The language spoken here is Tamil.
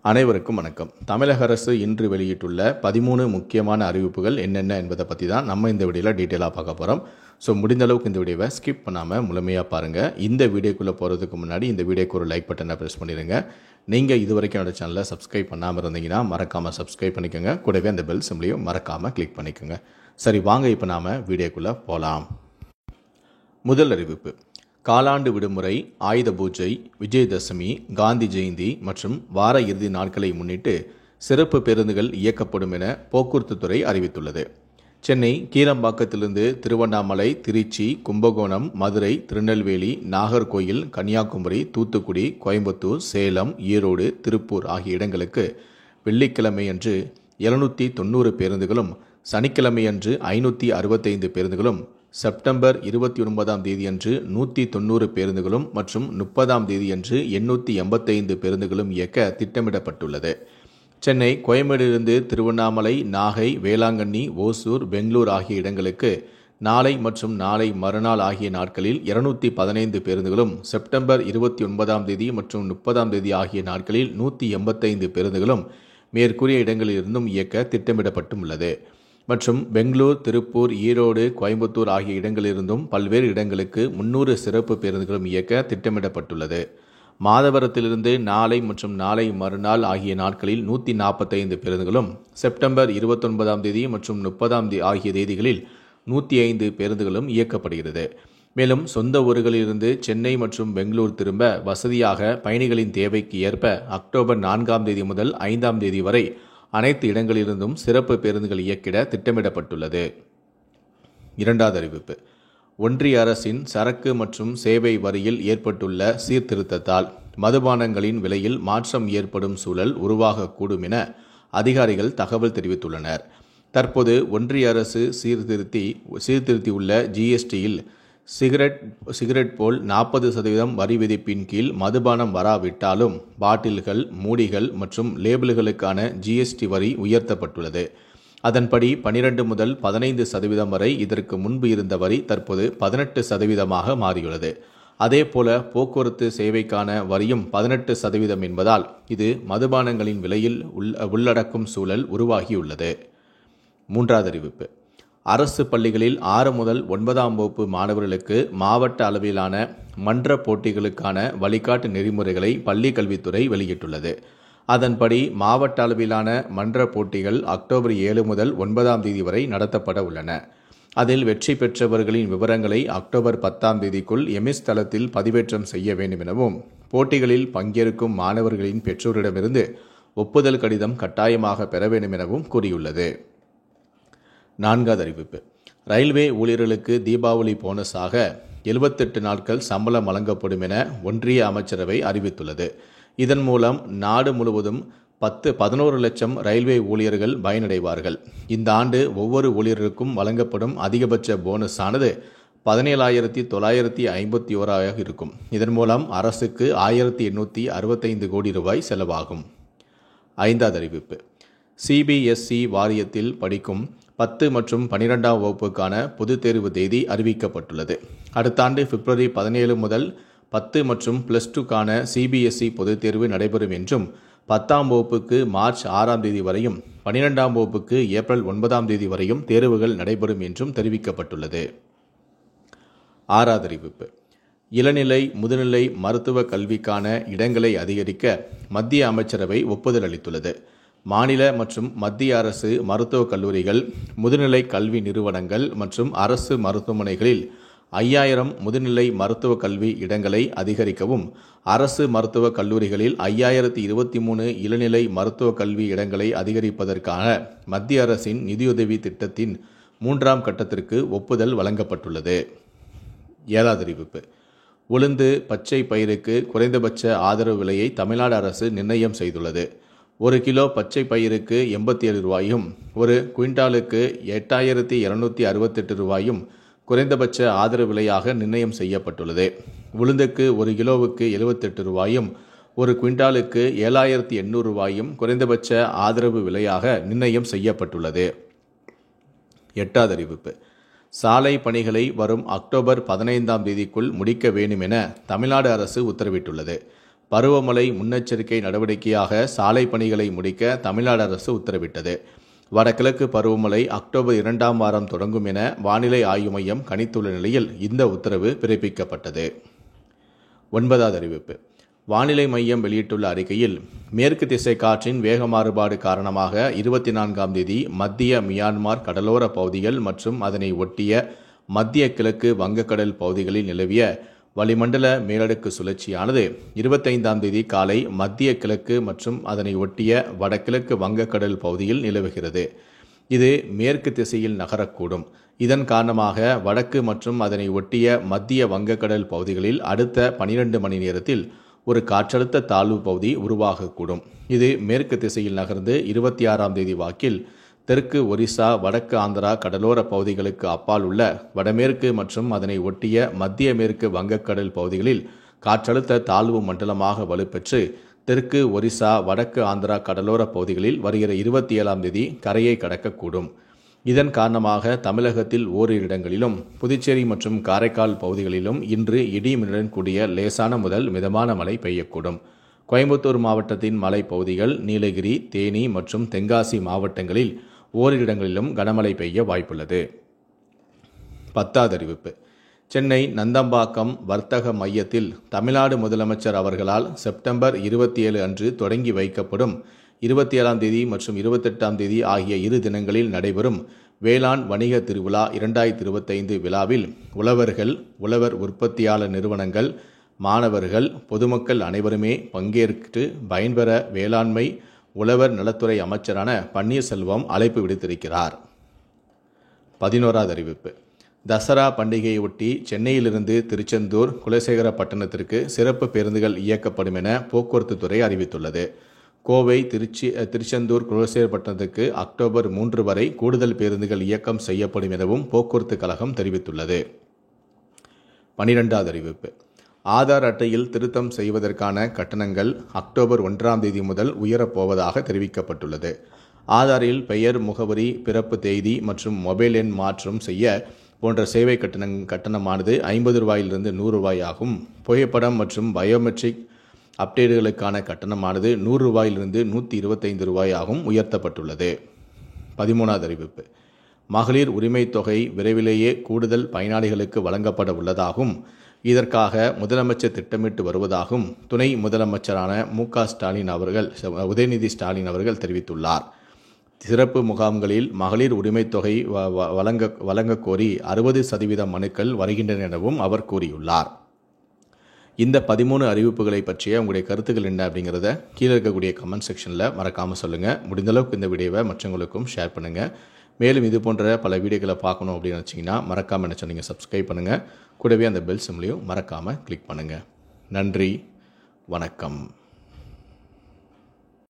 அனைவருக்கும் வணக்கம். தமிழக அரசு இன்று வெளியிட்டுள்ள 13 முக்கியமான அறிவிப்புகள் என்னென்ன என்பதை பற்றி தான் நம்ம இந்த வீடியோவில் டீட்டெயிலாக பார்க்க போகிறோம். ஸோ முடிந்த அளவுக்கு இந்த வீடியோவை ஸ்கிப் பண்ணாமல் முழுமையாக பாருங்கள். இந்த வீடியோக்குள்ளே போகிறதுக்கு முன்னாடி இந்த வீடியோக்கு ஒரு லைக் பட்டனை ப்ரெஸ் பண்ணிடுங்க. நீங்கள் இது வரைக்கும் என்னோட சேனலை சப்ஸ்கிரைப் பண்ணாமல் இருந்தீங்கன்னா மறக்காமல் சப்ஸ்கிரைப் பண்ணிக்கோங்க. கூடவே அந்த பெல் சிம்லையும் மறக்காமல் கிளிக் பண்ணிக்கோங்க. சரி, வாங்க இப்போ நாம் வீடியோக்குள்ளே போகலாம். முதல் அறிவிப்பு: காலாண்டு விடுமுறை, ஆயுத பூஜை, விஜயதசமி, காந்தி ஜெயந்தி மற்றும் வார இறுதி நாட்களை முன்னிட்டு சிறப்பு பேருந்துகள் இயக்கப்படும் என போக்குவரத்து துறை அறிவித்துள்ளது. சென்னை கீழம்பாக்கத்திலிருந்து திருவண்ணாமலை, திருச்சி, கும்பகோணம், மதுரை, திருநெல்வேலி, நாகர்கோயில், கன்னியாகுமரி, தூத்துக்குடி, கோயம்புத்தூர், சேலம், ஈரோடு, திருப்பூர் ஆகிய இடங்களுக்கு வெள்ளிக்கிழமையன்று 790 பேருந்துகளும், சனிக்கிழமையன்று 565 பேருந்துகளும், செப்டம்பர் 29ஆம் தேதியன்று 190 பேருந்துகளும் மற்றும் 30ஆம் தேதியன்று 885 பேருந்துகளும் இயக்க திட்டமிடப்பட்டுள்ளது. சென்னை கோயம்பேடிலிருந்து திருவண்ணாமலை, நாகை, வேளாங்கண்ணி, ஓசூர், பெங்களூர் ஆகிய இடங்களுக்கு நாளை மற்றும் நாளை மறுநாள் ஆகிய நாட்களில் 215 பேருந்துகளும், செப்டம்பர் 29ஆம் தேதி மற்றும் 30ஆம் தேதி ஆகிய நாட்களில் 185 பேருந்துகளும் மேற்கூறிய இடங்களிலிருந்தும் இயக்க திட்டமிடப்பட்டுள்ளது. மற்றும் பெங்களூர், திருப்பூர், ஈரோடு, கோயம்புத்தூர் ஆகிய இடங்களிலிருந்தும் பல்வேறு இடங்களுக்கு 300 சிறப்பு பேருந்துகளும் இயக்க திட்டமிடப்பட்டுள்ளது. மாதவரத்திலிருந்து நாளை மற்றும் நாளை மறுநாள் ஆகிய நாட்களில் 145 பேருந்துகளும், செப்டம்பர் 29ஆம் தேதி மற்றும் 30ஆம் தேதி ஆகிய தேதிகளில் 105 பேருந்துகளும் இயக்கப்படுகிறது. மேலும் சொந்த ஊர்களிலிருந்து சென்னை மற்றும் பெங்களூர் திரும்ப வசதியாக பயணிகளின் தேவைக்கு ஏற்ப அக்டோபர் 4ஆம் தேதி முதல் 5ஆம் தேதி வரை அனைத்து இடங்களிலிருந்தும் சிறப்பு பேருந்துகள் இயக்கிட திட்டமிடப்பட்டுள்ளது. இரண்டாவது அறிவிப்பு: ஒன்றிய அரசின் சரக்கு மற்றும் சேவை வரியில் ஏற்பட்டுள்ள சீர்திருத்தத்தால் மதுபானங்களின் விலையில் மாற்றம் ஏற்படும் சூழல் உருவாகக்கூடும் என அதிகாரிகள் தகவல் தெரிவித்துள்ளனர். தற்போது ஒன்றிய அரசு சீர்திருத்தியுள்ள ஜிஎஸ்டியில் சிகரெட் போல் 40% வரி விதிப்பின் கீழ் மதுபானம் வராவிட்டாலும் பாட்டில்கள், மூடிகள் மற்றும் லேபிள்களுக்கான ஜிஎஸ்டி வரி உயர்த்தப்பட்டுள்ளது. அதன்படி 12 முதல் 15% வரை இதற்கு முன்பு இருந்த வரி தற்போது 18% மாறியுள்ளது. அதேபோல போக்குவரத்து சேவைக்கான வரியும் 18% என்பதால் இது மதுபானங்களின் விலையில் உள்ளடக்கும் சூழல் உருவாகியுள்ளது. மூன்றாவது அறிவிப்பு: அரசு பள்ளிகளில் 6 முதல் 9ஆம் வகுப்பு மாணவர்களுக்கு மாவட்ட அளவிலான மன்ற போட்டிகளுக்கான வழிகாட்டு நெறிமுறைகளை பள்ளி கல்வித்துறை வெளியிட்டுள்ளது. அதன்படி மாவட்ட அளவிலான மன்ற போட்டிகள் அக்டோபர் 7 முதல் 9ஆம் தேதி வரை நடத்தப்பட உள்ளன. அதில் வெற்றி பெற்றவர்களின் விவரங்களை அக்டோபர் 10ஆம் தேதிக்குள் எமிஸ் தளத்தில் பதிவேற்றம் செய்ய வேண்டும் எனவும், போட்டிகளில் பங்கேற்கும் மாணவர்களின் பெற்றோரிடமிருந்து ஒப்புதல் கடிதம் கட்டாயமாக பெற வேண்டும் எனவும் கூறியுள்ளது. நான்காவது அறிவிப்பு: ரயில்வே ஊழியர்களுக்கு தீபாவளி போனஸாக 78 நாட்கள் சம்பளம் வழங்கப்படும் என ஒன்றிய அமைச்சரவை அறிவித்துள்ளது. இதன் மூலம் நாடு முழுவதும் 11 லட்சம் ரயில்வே ஊழியர்கள் பயனடைவார்கள். இந்த ஆண்டு ஒவ்வொரு ஊழியருக்கும் வழங்கப்படும் அதிகபட்ச போனஸ் ஆனது 17,951 இருக்கும். இதன் மூலம் அரசுக்கு 1,865 கோடி ரூபாய் செலவாகும். ஐந்தாவது அறிவிப்பு: சிபிஎஸ்இ வாரியத்தில் படிக்கும் 10 மற்றும் 12ஆம் வகுப்புக்கான பொதுத் தேர்வு தேதி அறிவிக்கப்பட்டுள்ளது. அடுத்த ஆண்டு பிப்ரவரி 17 முதல் 10 மற்றும் +2க்கான சிபிஎஸ்இ பொதுத் தேர்வு நடைபெறும் என்றும், 10ஆம் வகுப்புக்கு மார்ச் 6ஆம் தேதி வரையும், 12ஆம் வகுப்புக்கு ஏப்ரல் 9ஆம் தேதி வரையும் தேர்வுகள் நடைபெறும் என்றும் தெரிவிக்கப்பட்டுள்ளது. ஆறாவது அறிவிப்பு: இளநிலை, முதுநிலை மருத்துவ கல்விக்கான இடங்களை அதிகரிக்க மத்திய அமைச்சரவை ஒப்புதல் அளித்துள்ளது. மாநில மற்றும் மத்திய அரசு மருத்துவக் கல்லூரிகள், முதுநிலை கல்வி நிறுவனங்கள் மற்றும் அரசு மருத்துவமனைகளில் 5000 முதுநிலை மருத்துவக் கல்வி இடங்களை அதிகரிக்கவும், அரசு மருத்துவக் கல்லூரிகளில் 5023 இளநிலை மருத்துவக் கல்வி இடங்களை அதிகரிப்பதற்கான மத்திய அரசின் நிதியுதவி திட்டத்தின் 3ஆம் கட்டத்திற்கு ஒப்புதல் வழங்கப்பட்டுள்ளது. ஏழாவது அறிவிப்பு: உளுந்து, பச்சை பயிருக்கு குறைந்தபட்ச ஆதரவு விலையை தமிழ்நாடு அரசு நிர்ணயம் செய்துள்ளது. 1 கிலோ பச்சை பயிருக்கு 87 ரூபாயும், 1 குவிண்டாலுக்கு 8268 ரூபாயும் குறைந்தபட்ச ஆதரவு விலையாக நிர்ணயம் செய்யப்பட்டுள்ளது. உளுந்துக்கு 1 கிலோவுக்கு 78 ரூபாயும், 1 குவிண்டாலுக்கு 7800 ரூபாயும் குறைந்தபட்ச ஆதரவு விலையாக நிர்ணயம் செய்யப்பட்டுள்ளது. எட்டாவது அறிவிப்பு: சாலை பணிகளை வரும் அக்டோபர் 15ஆம் தேதிக்குள் முடிக்க வேண்டும் என தமிழ்நாடு அரசு உத்தரவிட்டுள்ளது. பருவமழை முன்னெச்சரிக்கை நடவடிக்கையாக சாலை பணிகளை முடிக்க தமிழ்நாடு அரசு உத்தரவிட்டது. வடகிழக்கு பருவமழை அக்டோபர் 2ஆம் வாரம் தொடங்கும் என வானிலை ஆய்வு மையம் கணித்துள்ள நிலையில் இந்த உத்தரவு பிறப்பிக்கப்பட்டது. 9வது அறிவிப்பு. வானிலை மையம் வெளியிட்டுள்ள அறிக்கையில், மேற்கு திசை காற்றின் வேக மாறுபாடு காரணமாக 24ஆம் தேதி மத்திய மியான்மர் கடலோர பகுதிகள் மற்றும் அதனை ஒட்டிய மத்திய கிழக்கு வங்கக்கடல் பகுதிகளில் நிலவிய வளிமண்டல மேலடுக்கு சுழற்சியானது 25ஆம் தேதி காலை மத்திய கிழக்கு மற்றும் அதனை ஒட்டிய வடகிழக்கு வங்கக்கடல் பகுதியில் நிலவுகிறது. இது மேற்கு திசையில் நகரக்கூடும். இதன் காரணமாக வடக்கு மற்றும் அதனை ஒட்டிய மத்திய வங்கக்கடல் பகுதிகளில் அடுத்த 12 மணி நேரத்தில் ஒரு காற்றழுத்த தாழ்வு பகுதி உருவாகக்கூடும். இது மேற்கு திசையில் நகர்ந்து 26ஆம் தேதி வாக்கில் தெற்கு ஒரிசா, வடக்கு ஆந்திரா கடலோர பகுதிகளுக்கு அப்பால் உள்ள வடமேற்கு மற்றும் அதனை ஒட்டிய மத்திய மேற்கு வங்கக்கடல் பகுதிகளில் காற்றழுத்த தாழ்வு மண்டலமாக வலுப்பெற்று தெற்கு ஒரிசா, வடக்கு ஆந்திரா கடலோர பகுதிகளில் வருகிற 27ஆம் தேதி கரையை கடக்கக்கூடும். இதன் காரணமாக தமிழகத்தில் ஓரிரு இடங்களிலும் புதுச்சேரி மற்றும் காரைக்கால் பகுதிகளிலும் இன்று இடி மின்னலுடன் கூடிய லேசான முதல் மிதமான மழை பெய்யக்கூடும். கோயம்புத்தூர் மாவட்டத்தின் மலைப்பகுதிகள், நீலகிரி, தேனி மற்றும் தென்காசி மாவட்டங்களில் ஓரிரு இடங்களிலும் கனமழை பெய்ய வாய்ப்புள்ளது. 10வது அறிவிப்பு. சென்னை நந்தம்பாக்கம் வர்த்தக மையத்தில் தமிழ்நாடு முதலமைச்சர் அவர்களால் செப்டம்பர் 27 அன்று தொடங்கி வைக்கப்படும் 27ஆம் தேதி மற்றும் 28ஆம் தேதி ஆகிய 2 தினங்களில் நடைபெறும் வேளாண் வணிக திருவிழா 2025 விழாவில் உழவர்கள், உழவர் உற்பத்தியாளர் நிறுவனங்கள், மாணவர்கள், பொதுமக்கள் அனைவருமே பங்கேற்று பயன்பெற வேளாண்மை உழவர் நலத்துறை அமைச்சரான பன்னீர்செல்வம் அழைப்பு விடுத்திருக்கிறார். 11வது அறிவிப்பு. தசரா பண்டிகையொட்டி சென்னையிலிருந்து திருச்செந்தூர், குலசேகரப்பட்டினத்திற்கு சிறப்பு பேருந்துகள் இயக்கப்படும் என போக்குவரத்து துறை அறிவித்துள்ளது. கோவை, திருச்செந்தூர், குலசேகரப்பட்டினத்துக்கு அக்டோபர் 3 வரை கூடுதல் பேருந்துகள் இயக்கம் செய்யப்படும் எனவும் போக்குவரத்து கழகம் தெரிவித்துள்ளது. 12வது அறிவிப்பு. ஆதார் அட்டையில் திருத்தம் செய்வதற்கான கட்டணங்கள் அக்டோபர் 1ஆம் தேதி முதல் உயரப்போவதாக தெரிவிக்கப்பட்டுள்ளது. ஆதாரில் பெயர், முகவரி, பிறப்பு தேதி மற்றும் மொபைல் எண் மாற்றம் செய்ய போன்ற சேவை கட்டணமானது 50 ரூபாயிலிருந்து 100 ரூபாய் ஆகும். புகைப்படம் மற்றும் பயோமெட்ரிக் அப்டேட்டுகளுக்கான கட்டணமானது 100 ரூபாயிலிருந்து 125 ரூபாயாகவும் உயர்த்தப்பட்டுள்ளது. 13வது அறிவிப்பு. மகளிர் உரிமை தொகை விரைவிலேயே கூடுதல் பயனாளிகளுக்கு வழங்கப்பட உள்ளதாகவும் இதற்காக முதலமைச்சர் திட்டமிட்டு வருவதாகவும் துணை முதலமைச்சரான உதயநிதி ஸ்டாலின் அவர்கள் தெரிவித்துள்ளார். சிறப்பு முகாம்களில் மகளிர் உரிமை தொகை வழங்க கோரி 60% மனுக்கள் வருகின்றன எனவும் அவர் கூறியுள்ளார். இந்த 13 அறிவிப்புகளை பற்றிய உங்களுடைய கருத்துக்கள் என்ன அப்படிங்கிறத கீழே இருக்கக்கூடிய கமெண்ட் செக்ஷனில் மறக்காமல் சொல்லுங்கள். முடிந்தளவுக்கு இந்த வீடியோவை மற்றவங்களுக்கும் ஷேர் பண்ணுங்கள். மேலும் இது போன்ற பல வீடியோக்களை பார்க்கணும் அப்படின்னு நினச்சிங்கன்னா மறக்காமல் என்ன சொன்னீங்க சப்ஸ்கிரைப் பண்ணுங்கள். கூடவே அந்த பெல் சிம்லையும் மறக்காமல் கிளிக் பண்ணுங்கள். நன்றி, வணக்கம்.